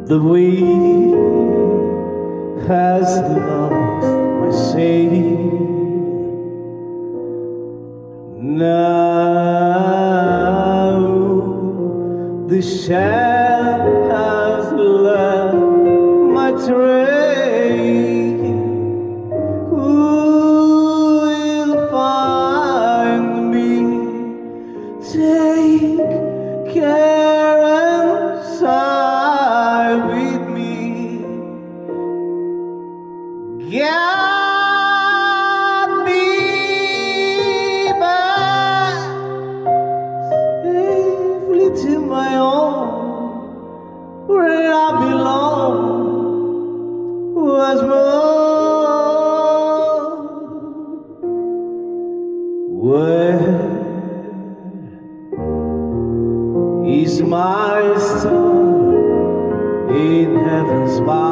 The wind has lost my sail. Now the shell has left my trail. Who will find me? Take care and side with me. Guide me back safely to my home, where I belong. Once more, where is my star in heaven's bound?